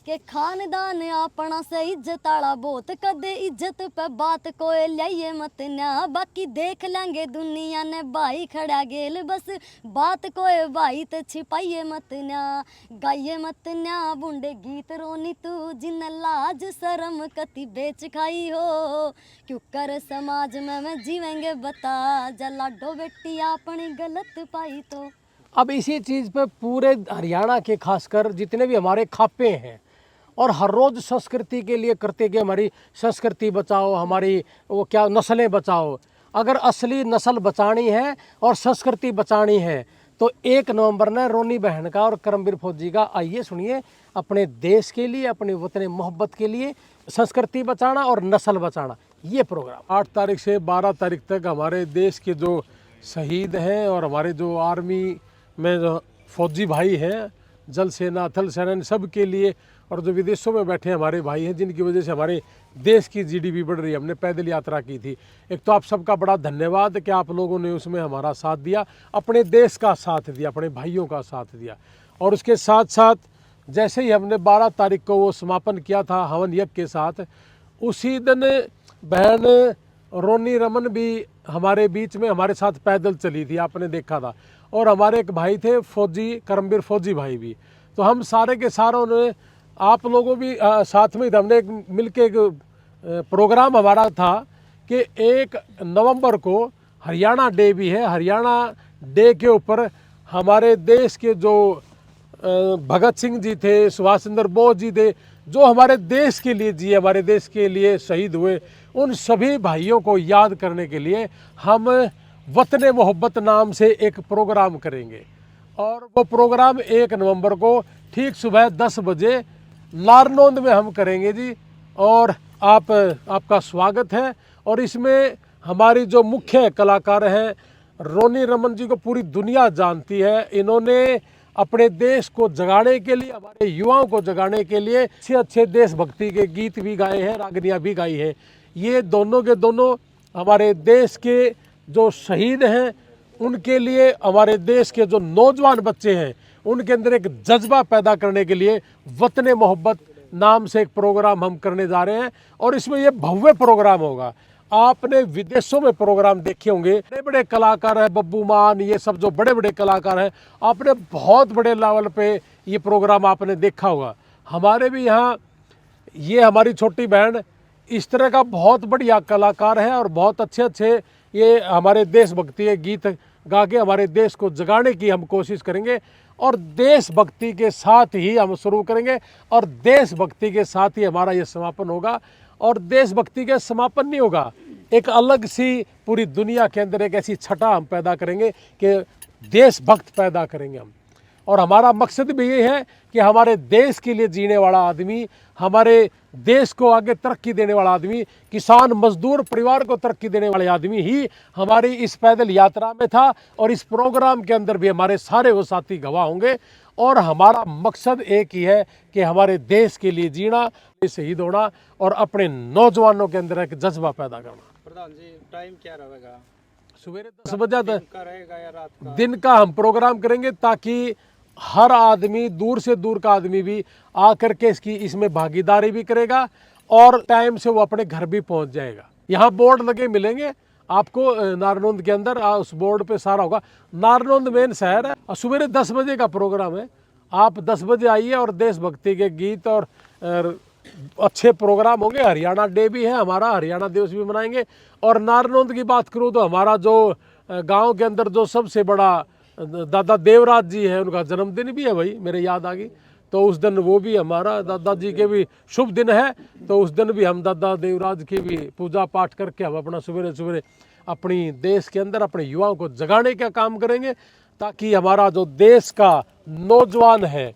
के खानदान अपना से इज्जत आला बहुत, कदे इज्जत पे बात कोई लियाइए मत ना। बाकी देख लेंगे दुनिया ने भाई खड़ा गेल, बस बात कोई भाई ते छिपाइए मत ना। गाइए मत ना बुंडे गीत रोनी तू, जिन लाज शर्म कति बेच खाई हो। क्यों कर समाज में मैं जीवेंगे बता, जला डो बेटी अपनी गलत पाई तो। अब इसी चीज़ पे पूरे हरियाणा के खासकर जितने भी हमारे खापे हैं और हर रोज़ संस्कृति के लिए करते कि हमारी संस्कृति बचाओ, हमारी वो क्या नस्लें बचाओ। अगर असली नस्ल बचानी है और संस्कृति बचानी है तो 1 नवंबर ने रोनी बहन का और करमवीर फौजी का आइए सुनिए, अपने देश के लिए, अपने वतन मोहब्बत के लिए संस्कृति बचाना और नस्ल बचाना, ये प्रोग्राम 8 तारीख से 12 तारीख तक हमारे देश के जो शहीद हैं और हमारे जो आर्मी में जो फौजी भाई हैं, जल सेना, थल सेना, इन सब के लिए, और जो विदेशों में बैठे हमारे भाई हैं जिनकी वजह से हमारे देश की जीडीपी बढ़ रही है। हमने पैदल यात्रा की थी। एक तो आप सबका बड़ा धन्यवाद कि आप लोगों ने उसमें हमारा साथ दिया, अपने देश का साथ दिया, अपने भाइयों का साथ दिया। और उसके साथ साथ जैसे ही हमने 12 तारीख को वो समापन किया था हवन यज्ञ के साथ, उसी दिन बहन रोनी रमन भी हमारे बीच में हमारे साथ पैदल चली थी, आपने देखा था। और हमारे एक भाई थे फौजी, करमवीर फौजी भाई भी। तो हम सारे के सारों ने, आप लोगों भी साथ में, हमने एक मिलके एक प्रोग्राम हमारा था कि 1 नवंबर को हरियाणा डे भी है। हरियाणा डे के ऊपर हमारे देश के जो भगत सिंह जी थे, सुभाष चंद्र बोस जी थे, जो हमारे देश के लिए जिए, हमारे देश के लिए शहीद हुए, उन सभी भाइयों को याद करने के लिए हम वतन मोहब्बत नाम से एक प्रोग्राम करेंगे। और वो प्रोग्राम 1 नवंबर को ठीक सुबह 10 बजे नारनौंद में हम करेंगे जी। और आपका स्वागत है। और इसमें हमारी जो मुख्य कलाकार हैं, रोनी रमन जी को पूरी दुनिया जानती है। इन्होंने अपने देश को जगाने के लिए, हमारे युवाओं को जगाने के लिए अच्छे अच्छे देशभक्ति के गीत भी गाए हैं, रागनियाँ भी गाई हैं। ये दोनों के दोनों हमारे देश के जो शहीद हैं उनके लिए, हमारे देश के जो नौजवान बच्चे हैं उनके अंदर एक जज्बा पैदा करने के लिए वतन मोहब्बत नाम से एक प्रोग्राम हम करने जा रहे हैं। और इसमें ये भव्य प्रोग्राम होगा। आपने विदेशों में प्रोग्राम देखे होंगे, बड़े बड़े कलाकार हैं, बब्बू मान, ये सब जो बड़े बड़े कलाकार हैं, आपने बहुत बड़े लेवल पे ये प्रोग्राम आपने देखा होगा। हमारे भी यहाँ ये हमारी छोटी बहन इस तरह का बहुत बढ़िया कलाकार है और बहुत अच्छे अच्छे ये हमारे देशभक्ति के गीत गा के हमारे देश को जगाने की हम कोशिश करेंगे। और देशभक्ति के साथ ही हम शुरू करेंगे और देशभक्ति के साथ ही हमारा ये समापन होगा। और देशभक्ति के समापन नहीं होगा, एक अलग सी पूरी दुनिया के अंदर एक ऐसी छटा हम पैदा करेंगे कि देशभक्त पैदा करेंगे हम। और हमारा मकसद भी ये है कि हमारे देश के लिए जीने वाला आदमी, हमारे देश को आगे तरक्की देने वाला आदमी, किसान मजदूर परिवार को तरक्की देने वाले आदमी ही हमारी इस पैदल यात्रा में था। और इस प्रोग्राम के अंदर भी हमारे सारे वो साथी गवाह होंगे। और हमारा मकसद एक ही है कि हमारे देश के लिए जीना, शहीद होना और अपने नौजवानों के अंदर एक जज्बा पैदा करना। प्रधान जी, टाइम क्या रहेगा? सवेरे 10 बजे का रहेगा या रात का? दिन का हम प्रोग्राम करेंगे ताकि हर आदमी, दूर से दूर का आदमी भी आकर के इसमें भागीदारी भी करेगा और टाइम से वो अपने घर भी पहुंच जाएगा। यहाँ बोर्ड लगे मिलेंगे आपको नारनौंद के अंदर, उस बोर्ड पे सारा होगा। नारनौंद मेन शहर है और सवेरे 10 बजे का प्रोग्राम है। आप 10 बजे आइए और देशभक्ति के गीत और अच्छे प्रोग्राम होंगे। हरियाणा डे भी है हमारा, हरियाणा दिवस भी मनाएंगे। और नारनौंद की बात करूँ तो हमारा जो गांव के अंदर जो सबसे बड़ा दादा देवराज जी है, उनका जन्मदिन भी है भाई, मेरे याद आ गई। तो उस दिन वो भी हमारा दादाजी के भी शुभ दिन है। तो उस दिन भी हम दादा देवराज की भी पूजा पाठ करके हम अपना सवेरे सवेरे अपनी देश के अंदर अपने युवाओं को जगाने का काम करेंगे, ताकि हमारा जो देश का नौजवान है,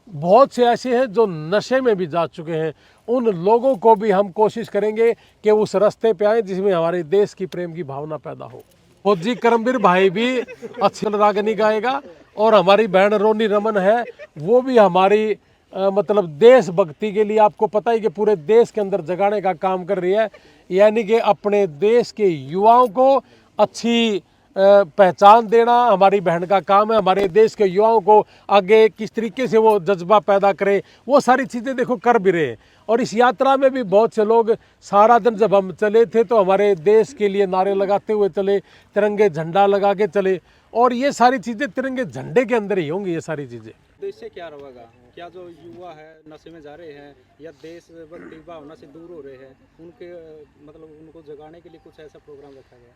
बहुत से ऐसे हैं जो नशे में भी जा चुके हैं, उन लोगों को भी हम कोशिश करेंगे कि उस रास्ते पे आए जिसमें हमारे देश की प्रेम की भावना पैदा हो। फौजी करमवीर भाई भी अच्छी रागनी गाएगा और हमारी बहन रोनी रमन है, वो भी हमारी मतलब देशभक्ति के लिए, आपको पता ही कि पूरे देश के अंदर जगाने का काम कर रही है। यानी कि अपने देश के युवाओं को अच्छी पहचान देना हमारी बहन का काम है। हमारे देश के युवाओं को आगे किस तरीके से वो जज्बा पैदा करे, वो सारी चीज़ें देखो कर भी रहे हैं। और इस यात्रा में भी बहुत से लोग, सारा दिन जब हम चले थे तो हमारे देश के लिए नारे लगाते हुए चले, तिरंगे झंडा लगा के चले, और ये सारी चीज़ें तिरंगे झंडे के अंदर ही होंगी ये सारी चीज़ें। उद्देश्य क्या रहेगा? क्या जो युवा है नशे में जा रहे हैं या देशभक्ति भावना से दूर हो रहे हैं, उनके मतलब उनको जगाने के लिए कुछ ऐसा प्रोग्राम रखा गया?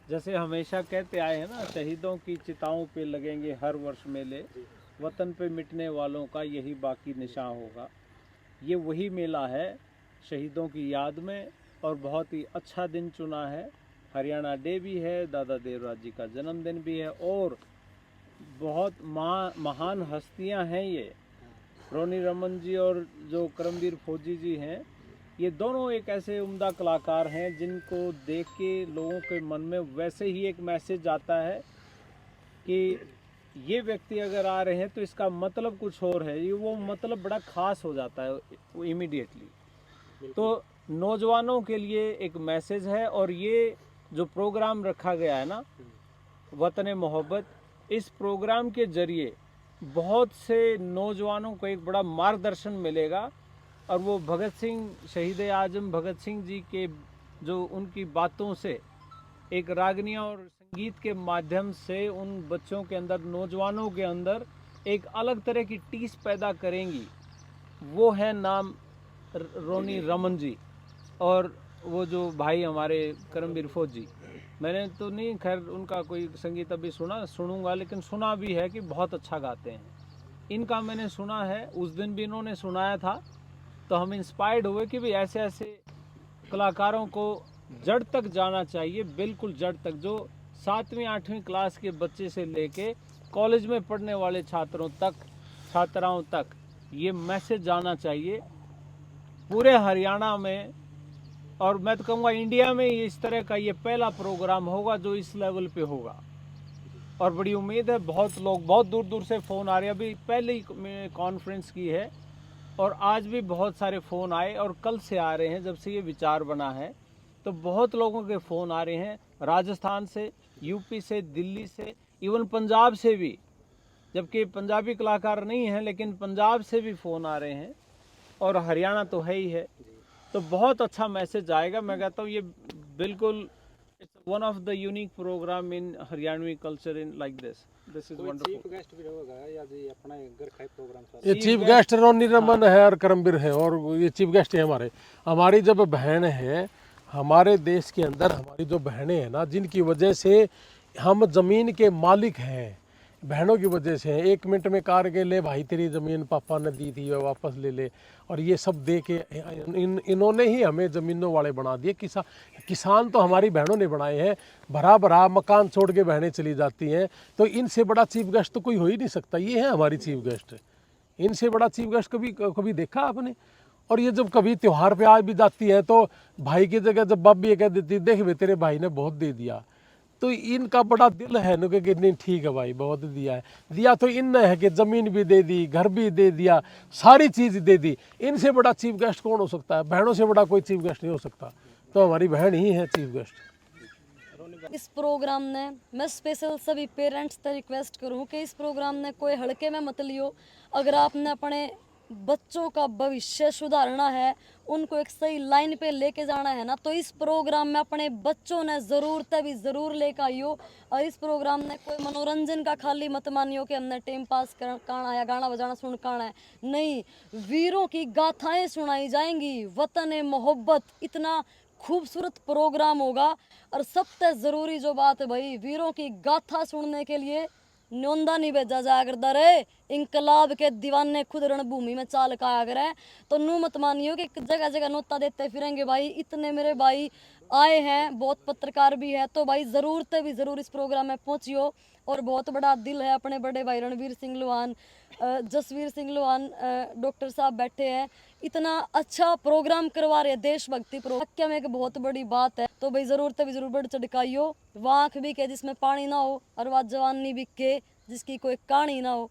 जैसे हमेशा कहते आए हैं ना, शहीदों की चिताओं पे लगेंगे हर वर्ष मेले, वतन पे मिटने वालों का यही बाकी निशान होगा। ये वही मेला है शहीदों की याद में, और बहुत ही अच्छा दिन चुना है। हरियाणा डे भी है, दादा देवराज जी का जन्मदिन भी है, और बहुत महान हस्तियां हैं ये, रोनी रमन जी और जो करमवीर फौजी जी हैं, ये दोनों एक ऐसे उम्दा कलाकार हैं जिनको देख के लोगों के मन में वैसे ही एक मैसेज आता है कि ये व्यक्ति अगर आ रहे हैं तो इसका मतलब कुछ और है, ये वो मतलब बड़ा ख़ास हो जाता है इमीडिएटली। तो नौजवानों के लिए एक मैसेज है, और ये जो प्रोग्राम रखा गया है ना, वतन मोहब्बत, इस प्रोग्राम के ज़रिए बहुत से नौजवानों को एक बड़ा मार्गदर्शन मिलेगा। और वो भगत सिंह, शहीद आजम भगत सिंह जी के जो उनकी बातों से एक रागनियाँ और संगीत के माध्यम से उन बच्चों के अंदर, नौजवानों के अंदर एक अलग तरह की टीस पैदा करेंगी। वो है नाम रोनी रमन जी, और वो जो भाई हमारे करमवीर फौजी। मैंने तो नहीं खैर उनका कोई संगीत अभी सुनूंगा, लेकिन सुना भी है कि बहुत अच्छा गाते हैं। इनका मैंने सुना है, उस दिन भी इन्होंने सुनाया था, तो हम इंस्पायर्ड हुए कि भी ऐसे ऐसे कलाकारों को जड़ तक जाना चाहिए, बिल्कुल जड़ तक, जो 7वीं 8वीं क्लास के बच्चे से लेके कॉलेज में पढ़ने वाले छात्राओं तक ये मैसेज जाना चाहिए पूरे हरियाणा में। और मैं तो कहूँगा इंडिया में इस तरह का ये पहला प्रोग्राम होगा जो इस लेवल पे होगा, और बड़ी उम्मीद है। बहुत लोग, बहुत दूर दूर से फ़ोन आ रहे हैं। अभी पहले ही कॉन्फ्रेंस की है, और आज भी बहुत सारे फ़ोन आए, और कल से आ रहे हैं, जब से ये विचार बना है। तो बहुत लोगों के फ़ोन आ रहे हैं, राजस्थान से, यूपी से, दिल्ली से, इवन पंजाब से भी, जबकि पंजाबी कलाकार नहीं हैं, लेकिन पंजाब से भी फ़ोन आ रहे हैं, और हरियाणा तो है ही है। तो बहुत अच्छा मैसेज आएगा। मैं कहता हूँ ये बिल्कुल one of the unique program in Haryanvi culture in like this is wonderful. Chief guest भी रहेगा या जी अपना घर खाई प्रोग्राम था? ये चीफ गेस्ट रोनी रमन है और करमवीर है, और ये चीफ गेस्ट है हमारे। हमारी जब बहन है, हमारे देश के अंदर हमारी जो बहनें हैं ना, जिनकी वजह से हम ज़मीन के मालिक हैं, बहनों की वजह से हैं। 1 मिनट में कार के ले भाई तेरी ज़मीन पापा ने दी थी, वह वापस ले ले, और ये सब दे के इन्होंने ही हमें ज़मीनों वाले बना दिए। किसान तो हमारी बहनों ने बनाए हैं। भरा भरा मकान छोड़ के बहनें चली जाती हैं, तो इनसे बड़ा चीफ गेस्ट तो कोई हो ही नहीं सकता। ये है हमारी चीफ गेस्ट। इनसे बड़ा चीफ गेस्ट कभी देखा आपने? और ये जब कभी त्यौहार पे आ भी जाती है तो भाई की जगह जब बाप भी कह देती देख वे तेरे भाई ने बहुत दे दिया, तो इनका बड़ा दिल है न कि नहीं ठीक है भाई बहुत दिया है। दिया तो इन है कि ज़मीन भी दे दी, घर भी दे दिया, सारी चीज़ दे दी। इनसे बड़ा चीफ गेस्ट कौन हो सकता है? बहनों से बड़ा कोई चीफ गेस्ट नहीं हो सकता। तो हमारी बहन ही है चीफ गेस्ट। इस प्रोग्राम ने, मैं स्पेशल सभी पेरेंट्स से रिक्वेस्ट करूं कि इस प्रोग्राम ने कोई हल्के में मत लियो। अगर आपने अपने बच्चों का भविष्य सुधारना है, उनको एक सही लाइन पे लेके जाना है ना, तो इस प्रोग्राम में अपने बच्चों ने ज़रूर लेकर आइयो। और इस प्रोग्राम ने कोई मनोरंजन का खाली मत मानियो कि हमने टाइम पास करना या गाना बजाना सुन करना है। नहीं, वीरों की गाथाएं सुनाई जाएंगी, वतन मोहब्बत, इतना खूबसूरत प्रोग्राम होगा। और सबसे ज़रूरी जो बात है भाई, वीरों की गाथा सुनने के लिए न्योंदा नहीं भेजा जाया करता रे। इंकलाब के दीवाने खुद रणभूमि में चाल काया करे। तो नू मत मानियो कि जगह जगह नोता देते फिरेंगे भाई। इतने मेरे भाई आए हैं, बहुत पत्रकार भी है, तो भाई ज़रूर इस प्रोग्राम में पहुंचियो। और बहुत बड़ा दिल है, अपने बड़े भाई रणवीर सिंह लोहान, जसवीर सिंह लोहान डॉक्टर साहब बैठे हैं, इतना अच्छा प्रोग्राम करवा रहे हैं, देशभक्ति प्रोग्राम में एक बहुत बड़ी बात है। तो भाई ज़रूर बढ़ चढ़काइयो। वाँख भी के जिसमें पानी ना हो, और वह जवानी भी के जिसकी कोई कहानी ना हो।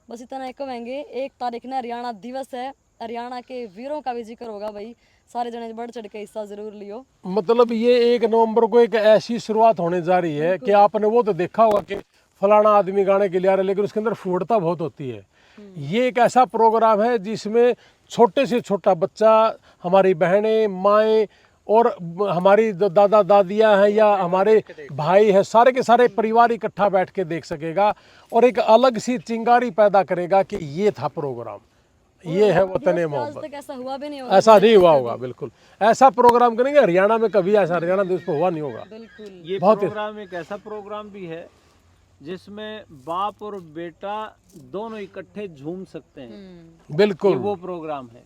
बस इतना ही कहेंगे। 1 तारीख ने हरियाणा दिवस है, हरियाणा के वीरों का भी जिक्र होगा भाई, सारे जने बढ़ चढ़ के हिस्सा जरूर लियो। मतलब ये 1 नवंबर को एक ऐसी शुरुआत होने जा रही है कि आपने वो तो देखा होगा कि फलाना आदमी गाने के लिए आ रहा है, लेकिन उसके अंदर फूडता बहुत होती है। ये एक ऐसा प्रोग्राम है जिसमें छोटे से छोटा बच्चा, हमारी बहनें, माएँ और हमारी जो दादा दादियाँ हैं या हमारे भाई हैं, सारे के सारे परिवार इकट्ठा बैठ के देख सकेगा और एक अलग सी चिंगारी पैदा करेगा कि ये था प्रोग्राम, ये है वतन आज मोहब्बत। तक ऐसा हुआ भी नहीं होगा। ऐसा नहीं हुआ होगा, बिल्कुल ऐसा प्रोग्राम करेंगे हरियाणा में, कभी ऐसा हरियाणा देश में हुआ नहीं होगा। बिल्कुल। ये बहुत प्रोग्राम एक ऐसा प्रोग्राम भी है जिसमें बाप और बेटा दोनों इकट्ठे झूम सकते हैं। बिल्कुल ये वो प्रोग्राम है।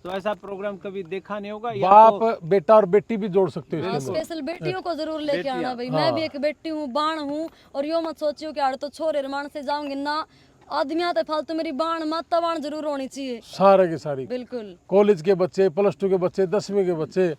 तो ऐसा प्रोग्राम कभी देखा नहीं होगा। या बाप तो बेटा और बेटी भी जोड़ सकते हो हाँ, इसके अंदर। स्पेशल बेटियों को जरूर लेके आना भाई। मैं भी एक बेटी हूँ, बाण हूँ, और यो मत सोचियो कि आड़ तो छोरे रमान से जाऊंगी ना, आदमियां तो फालतू, मेरी बाण माता बाण जरूर होनी चाहिए। सारे के सारी बिल्कुल। कॉलेज के बच्चे, +2 के बच्चे, 10वीं के बच्चे,